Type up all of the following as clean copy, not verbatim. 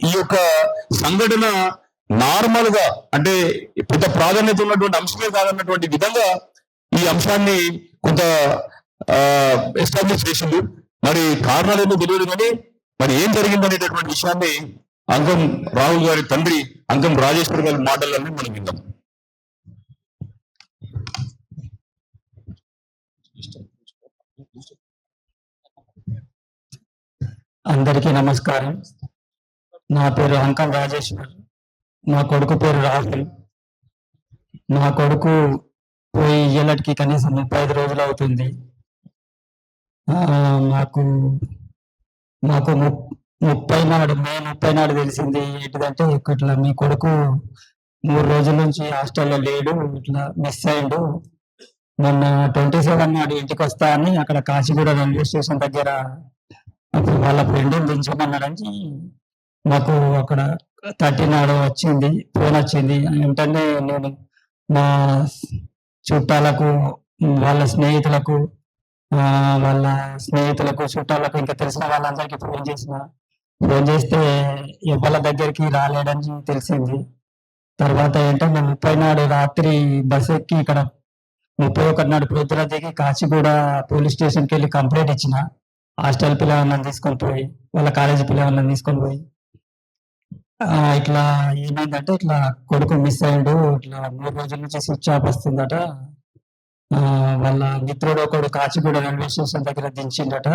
ఈ యొక్క సంఘటన నార్మల్ గా అంటే పెద్ద ప్రాధాన్యత ఉన్నటువంటి అంశమే కాదన్నటువంటి విధంగా ఈ అంశాన్ని కొంత ఎస్టాబ్లిష్ చేసింది. మరి కారణాలు ఏమో తెలియదు కానీ మరి ఏం జరిగిందనేటటువంటి విషయాన్ని అంకం రాహుల్ గారి తండ్రి అంకం రాజేశ్వర్ గారి మాటలన్నీ మనం విందాం. అందరికీ నమస్కారం. నా పేరు అంకం రాజేశ్వర్. మా కొడుకు పేరు రాహుల్. మా కొడుకు పోయి ఇయ్యలటికి కనీసం 35 రోజులు అవుతుంది. మాకు మాకు 30 నాడు మే 30 నాడు తెలిసింది ఏంటిదంటే ఇట్లా మీ కొడుకు 3 రోజుల నుంచి హాస్టల్లో లేడు, ఇట్లా మిస్ అయిండు. మొన్న 27 నాడు ఇంటికి వస్తా అని అక్కడ కాచిగూడ రైల్వే స్టేషన్ దగ్గర అప్పుడు వాళ్ళ ఫ్రెండ్ దించమన్నాడని మాకు అక్కడ 30 నాడు వచ్చింది, ఫోన్ వచ్చింది. వెంటనే నేను మా చుట్టాలకు, వాళ్ళ స్నేహితులకు చుట్టాలకు ఇంకా తెలిసిన వాళ్ళందరికీ ఫోన్ చేస్తే ఎవరి దగ్గరికి రాలేడని తెలిసింది. తర్వాత ఏంటంటే 30 నాడు రాత్రి బస్ ఎక్కి ఇక్కడ 31 నాడు ప్రొద్దున దిగి కాచిగూడ పోలీస్ స్టేషన్కి వెళ్ళి కంప్లైంట్ ఇచ్చిన. హాస్టల్ పిల్లవాళ్ళని తీసుకొని పోయి, వాళ్ళ కాలేజీ పిల్లవాళ్ళని తీసుకొని పోయి ఇట్లా ఏమైందంటే ఇట్లా కొడుకు మిస్ అయ్యాడు, ఇట్లా 3 రోజుల నుంచి స్విచ్ ఆఫ్ వస్తుందట, వాళ్ళ మిత్రుడు ఒకడు కాచిగూడ రైల్వే స్టేషన్ దగ్గర దించిందట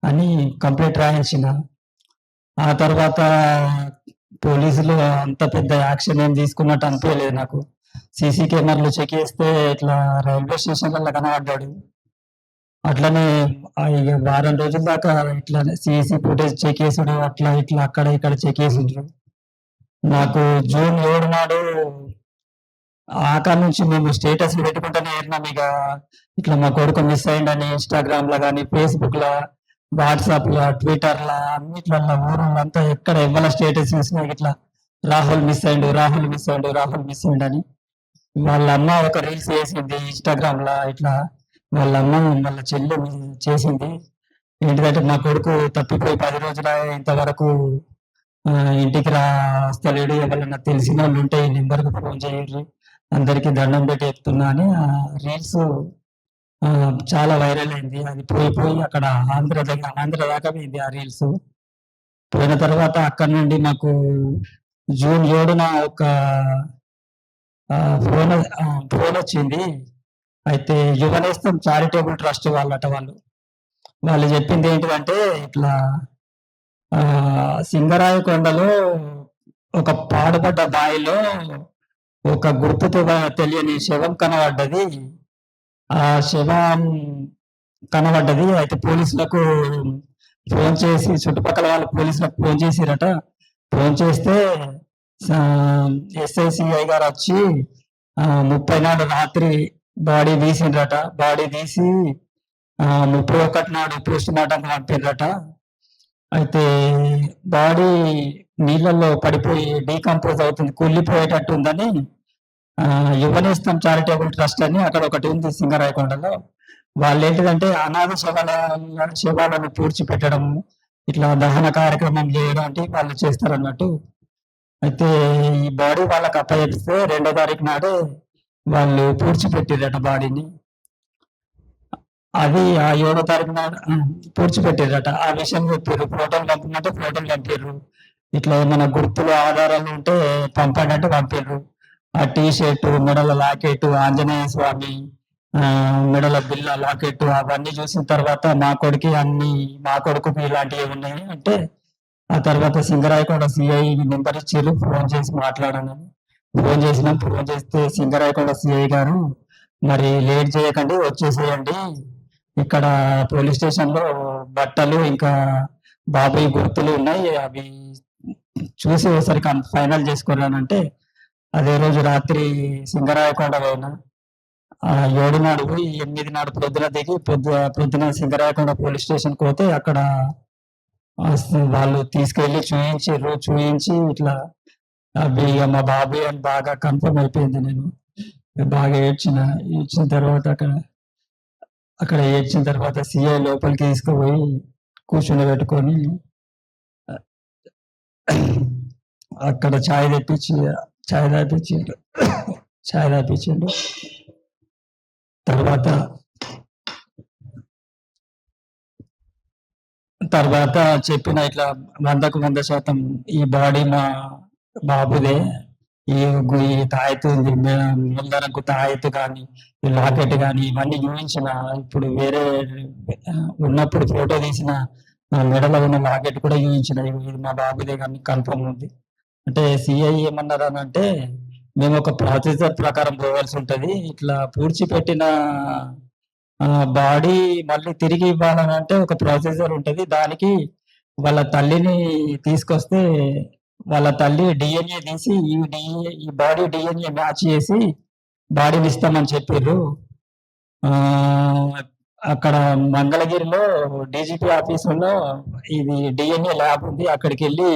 అని కంప్లైంట్ రాయించిన. ఆ తర్వాత పోలీసులు అంత పెద్ద యాక్షన్ ఏం తీసుకున్నట్టు అనిపించలేదు నాకు. సీసీ కెమెరాలు చెక్ చేస్తే ఇట్లా రైల్వే స్టేషన్లలో కనబడ్డాడు. అట్లనే వారం రోజుల దాకా ఇట్లా సీసీ ఫుటేజ్ చెక్ చేసుడు, అట్లా ఇట్లా అక్కడ ఇక్కడ చెక్ చేసిండ్రు. నాకు జూన్ 7 నాడు ఆకాడ నుంచి మేము స్టేటస్ పెట్టుకుంటూనే ఏరినాం. ఇట్లా మా కొడుకు మిస్ అయిందని ఇన్స్టాగ్రామ్ లో కానీ, ఫేస్బుక్ లో, వాట్సాప్ లో, ట్విట్టర్ లో, అన్నిట్లల్లో ఊరంతా ఎక్కడ ఎవరి స్టేటస్ చూసినా ఇట్లా రాహుల్ మిస్ అయిండు, రాహుల్ మిస్ అయిండు, రాహుల్ మిస్ అయిండు అని. వాళ్ళ అమ్మ ఒక రీల్స్ చేసింది ఇన్స్టాగ్రామ్ లో. ఇట్లా వాళ్ళ అమ్మ వాళ్ళ చెల్లి చేసింది. ఏంటిదంటే మా కొడుకు తప్పిపోయి 10 రోజుల ఇంతవరకు ఇంటికి వస్తలేడు, ఎవరన్నా తెలిసిన వాళ్ళు ఉంటే ఈ నెంబర్కి ఫోన్ చేయరు, అందరికీ దండం పెట్టి చెప్తున్నా అని రీల్స్ చాలా వైరల్ అయింది. అది పోయి అక్కడ ఆంధ్ర దాకా పోయింది ఆ రీల్స్. పోయిన తర్వాత అక్కడ నుండి మాకు జూన్ 7న ఒక ఫోన్ వచ్చింది. అయితే యువనేస్తం చారిటబుల్ ట్రస్ట్ వాళ్ళు చెప్పింది ఏంటిదంటే ఇట్లా సింగరాయకొండలో ఒక పాడుపడ్డ బావిలో ఒక గుర్తుతో తెలియని శవం కనబడ్డది. ఆ శవం కనబడ్డది. అయితే పోలీసులకు ఫోన్ చేసి, చుట్టుపక్కల వాళ్ళ పోలీసులకు ఫోన్ చేసిరట. ఫోన్ చేస్తే SICI గారు వచ్చి 30 నాడు రాత్రి బాడీ తీసిండ్రట. బాడీ తీసి 31 నాడు పోస్ట్ మార్టం పంపిండ్రట. అయితే బాడీ నీళ్ళల్లో పడిపోయి డీకంపోజ్ అవుతుంది, కుళ్ళిపోయేటట్టు ఉందని యువనేస్తం చారిటబుల్ ట్రస్ట్ అని అక్కడ ఒకటి ఉంది సింగరాయకొండలో. వాళ్ళు ఏంటిదంటే అనాథ శవాలను పూడ్చిపెట్టడం, ఇట్లా దహన కార్యక్రమం చేయడం అంటే వాళ్ళు చేస్తారన్నట్టు. అయితే ఈ బాడీ వాళ్ళకి అప్పచెప్తే 2వ తారీఖు నాడే వాళ్ళు పూడ్చిపెట్టిరట బాడీని. అది ఆ 7వ తారీఖు నాడు పూడ్చిపెట్టిరట. ఆ విషయం చెప్పారు. ఫోటోలు పంపినట్టే ఫోటోలు పంపారు. ఇట్లా ఏమైనా గుర్తులు, ఆధారాలు ఉంటే పంపండి అంటే పంపారు. ఆ టీషర్టు, మెడల లాకెట్, ఆంజనేయ స్వామి మెడల బిల్ల లాకెట్, అవన్నీ చూసిన తర్వాత మా కొడుకుకి ఇలాంటివి ఉన్నాయి అంటే, ఆ తర్వాత సింగరాయకొండ CI నెంబర్ ఇచ్చారు. ఫోన్ చేసి మాట్లాడానని ఫోన్ చేస్తే సింగరాయకొండ CI గారు, మరి లేట్ చేయకండి, వచ్చేసేయండి, ఇక్కడ పోలీస్ స్టేషన్ లో బట్టలు ఇంకా బాబాయ్ గుర్తులు ఉన్నాయి, అవి చూసి ఒకసారి ఫైనల్ చేసుకోరానంటే అదే రోజు రాత్రి సింగరాయకొండ పోయినా. 7 నాడు పోయి 8 నాడు ప్రొద్దున దిగి ప్రొద్దున సింగరాయకొండ పోలీస్ స్టేషన్కి పోతే అక్కడ వాళ్ళు తీసుకెళ్లి చూయించి ఇట్లా అవి మా బాబాయ్ అని బాగా కన్ఫర్మ్ అయిపోయింది. నేను బాగా ఏడ్చిన తర్వాత అక్కడ ఏడ్చిన తర్వాత CI లోపలికి తీసుకుపోయి కూర్చుని పెట్టుకొని అక్కడ చాయ్ తాపించిండు చాయ్ తాపించిండు. తర్వాత తర్వాత చెప్పిన ఇట్లా 100% ఈ బాడీ మా బాబుదే, ఈ తాయెత్తు ఉంది, మూలధనంకు తాయెత్తు కానీ ఈ లాకెట్ కానీ ఇవన్నీ చూపించిన. ఇప్పుడు వేరే ఉన్నప్పుడు ఫోటో తీసిన మెడలో ఉన్న లాకెట్ కూడా చూపించిన, ఇది మా బాబుదే కానీ కన్ఫర్మ్ ఉంది అంటే. సిఐ ఏమన్నారు అని అంటే, మేము ఒక ప్రొసీజర్ ప్రకారం పోవాల్సి ఉంటది, ఇట్లా పూడ్చిపెట్టిన బాడీ మళ్ళీ తిరిగి ఇవ్వాలని అంటే ఒక ప్రొసీజర్ ఉంటది, దానికి వాళ్ళ తల్లిని తీసుకొస్తే వాళ్ళ తల్లి డిఎన్ఏ తీసి ఈ బాడీ డిఎన్ఏ మ్యాచ్ చేసి బాడీని ఇస్తామని చెప్పారు. అక్కడ మంగళగిరిలో డీజీపీ ఆఫీసులో ఇది డిఎన్ఏ ల్యాబ్ ఉంది, అక్కడికి వెళ్ళి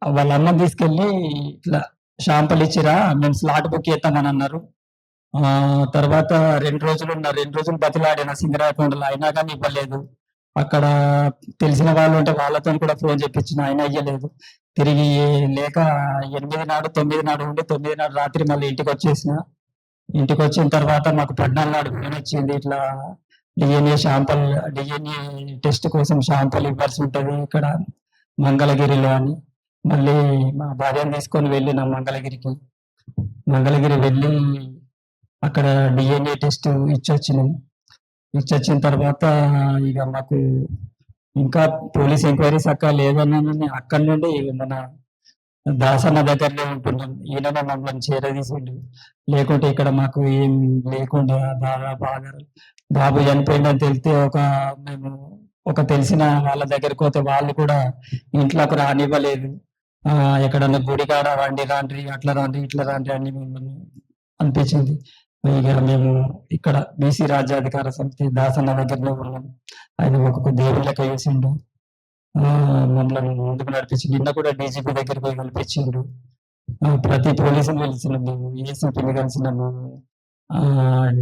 వాళ్ళ అన్నం తీసుకెళ్ళి ఇట్లా షాంపుల్ ఇచ్చిరా, మేము స్లాట్ బుక్ చేస్తామని అన్నారు. తర్వాత 2 రోజులు బతిలాడిన సింగరాయకొండలో, అయినా కానీ ఇవ్వలేదు. అక్కడ తెలిసిన వాళ్ళు ఉంటే వాళ్ళతో కూడా ఫోన్ చెప్పించిన, అయినా ఇవ్వలేదు. తిరిగి లేక 8 నాడు 9 నాడు ఉండి 9 నాడు రాత్రి మళ్ళీ ఇంటికి వచ్చేసిన. ఇంటికి వచ్చిన తర్వాత మాకు 14 నాడు ఫోన్ వచ్చింది, ఇట్లా డిఎన్ఏ టెస్ట్ కోసం షాంపుల్ ఇవ్వాల్సి ఉంటుంది ఇక్కడ మంగళగిరిలో అని. మళ్ళీ మా భార్యను తీసుకొని వెళ్ళినాం మంగళగిరి వెళ్ళి అక్కడ డిఎన్ఏ టెస్ట్ ఇచ్చొచ్చిన తర్వాత ఇక మాకు ఇంకా పోలీస్ ఎంక్వైరీస్ లేదన్నా అక్కడి నుండి మన దాసన్న దగ్గరనే ఉంటున్నాం. ఈయననే మమ్మల్ని చేరదీసిండు, లేకుంటే ఇక్కడ మాకు ఏం లేకుండా బాగా బాబు చనిపోయిందని తెలితే మేము ఒక తెలిసిన వాళ్ళ దగ్గరికి పోతే వాళ్ళు కూడా ఇంట్లోకి రానివ్వలేదు. ఎక్కడన్నా గుడికాడ రాండి, అట్లా రాండి ఇట్లా రాండి అని మిమ్మల్ని అనిపించింది. ఇక మేము ఇక్కడ బీసీ రాజ్యాధికార సమితి దాసన్న దగ్గరలో ఉన్నాం. ఆయన ఒక్కొక్క దేవుళ్ళ వేసిండు, మమ్మల్ని ముందుకు నడిపించి. నిన్న కూడా డీజీపీ దగ్గర పోయి కల్పించిండు. ప్రతి పోలీసుని కలిసినాము, ఏసీపీని కలిసినాము,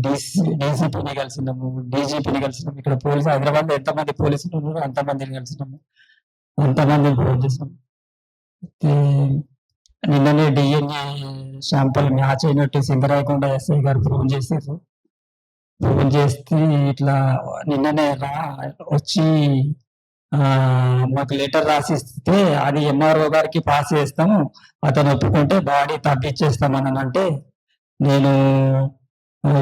డీసీపీని కలిసినాము, డీజీపీని కలిసినాము. ఇక్కడ పోలీసు హైదరాబాద్ లో ఎంతమంది పోలీసులు ఉన్నారో అంతమందిని కలిసినాము, అంతమందిని ఫోన్ చేసాం. నిన్ననే డిఎన్ఏ శాంపుల్ మ్యాచ్ అయినట్టు సింగరాయకొండ ఎస్ఐ గారు ఫోన్ చేశారు. ఫోన్ చేస్తే ఇట్లా నిన్ననే వచ్చి మాకు లెటర్ రాసిస్తే అది ఎంఆర్ఓ గారికి పాస్ చేస్తాము, అతను ఒప్పుకుంటే బాడీ తప్పించేస్తామని అంటే, నేను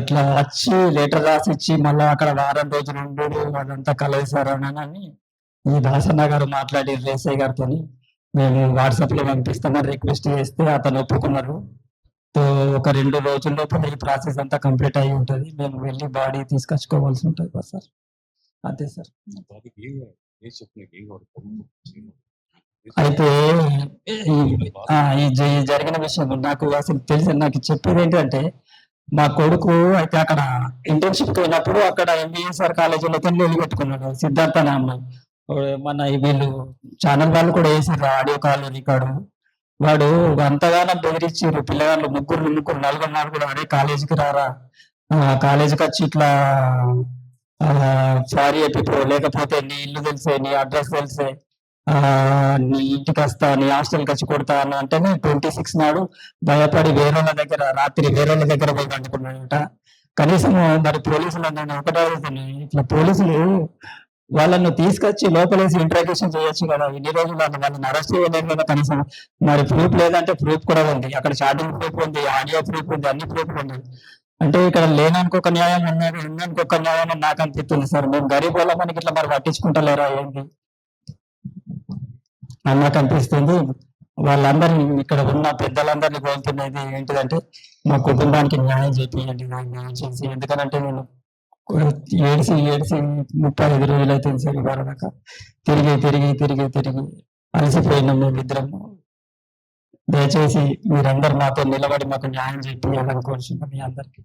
ఇట్లా వచ్చి లెటర్ రాసి ఇచ్చి మళ్ళీ అక్కడ వారం రోజులు ఉండు అదంతా కలవేశారని ఈ దాసన్న గారు మాట్లాడి ఎస్ఐ గారితో మేము వాట్సాప్ లో పంపిస్తామని రిక్వెస్ట్ చేస్తే అతను ఒప్పుకున్నారు. ఒక 2 రోజుల లోపల ఈ ప్రాసెస్ అంతా కంప్లీట్ అయి ఉంటుంది, మేము వెళ్ళి బాడీ తీసుకొచ్చుకోవాల్సి ఉంటుంది బస్ సార్. అంతే సార్. అయితే ఈ జరిగిన విషయం నాకు అసలు తెలిసి, నాకు చెప్పేది ఏంటంటే, మా కొడుకు అయితే అక్కడ ఇంటర్న్షిప్ పోయినప్పుడు అక్కడ ఎంబీఎస్ఆర్ కాలేజీలో పెట్టుకున్నాడు సిద్ధార్థ అనే అమ్మాయి. మన వీళ్ళు ఛానల్ వాళ్ళు కూడా వేసారు ఆడియో కాల్ రికార్డు. వాడు అంతగానో బెదిరించారు పిల్లగాళ్ళు, ముగ్గురు నలుగురు, అరే కాలేజీకి రారా, కాలేజీకి వచ్చి ఇట్లా సారీ చెప్పిపో, లేకపోతే నీ ఇల్లు తెలిసే, నీ అడ్రస్ తెలిసే, నీ ఇంటికి వస్తా, నీ హాస్టల్కి వచ్చి కొడతా అని అంటేనే 26 నాడు భయపడి రాత్రి వేరేళ్ళ దగ్గర పోయి పండుకున్నాడట. కనీసం మరి పోలీసులు నేను ఒకటే ఇట్లా పోలీసులు వాళ్ళను తీసుకొచ్చి లోపలేసి ఇంట్రాగేషన్ చేయొచ్చు కదా, ఇన్ని రోజులు వాళ్ళని అరెస్ట్ చేయలేదు కదా కనీసం. మరి ప్రూఫ్ లేదంటే ప్రూఫ్ కూడా ఉంది, అక్కడ చాటింగ్ ప్రూఫ్ ఉంది, ఆడియో ప్రూఫ్ ఉంది, అన్ని ప్రూఫ్ ఉంది. అంటే ఇక్కడ లేననుకోక న్యాయం ఉందనుకోక న్యాయం అని నాకు అనిపిస్తుంది సార్. మేము గరీబ్ వాళ్ళ మనకి ఇట్లా మరి పట్టించుకుంటలేరా ఏంటి అని నాకు అనిపిస్తుంది. వాళ్ళందరినీ ఇక్కడ ఉన్న పెద్దలందరినీ కోరుతున్నది ఏంటిదంటే, మా కుటుంబానికి న్యాయం చేయండి, న్యాయం చేసి. ఎందుకనంటే నేను ఏడిసి 35 రోజులు అవుతుంది సార్ ఇవాళ దాకా. తిరిగి అలసిపోయినాం మేమిద్దరము. దయచేసి మీరందరూ మాతో నిలబడి మాకు న్యాయం చేయాలని కోరుచున్నాం మీ అందరికి.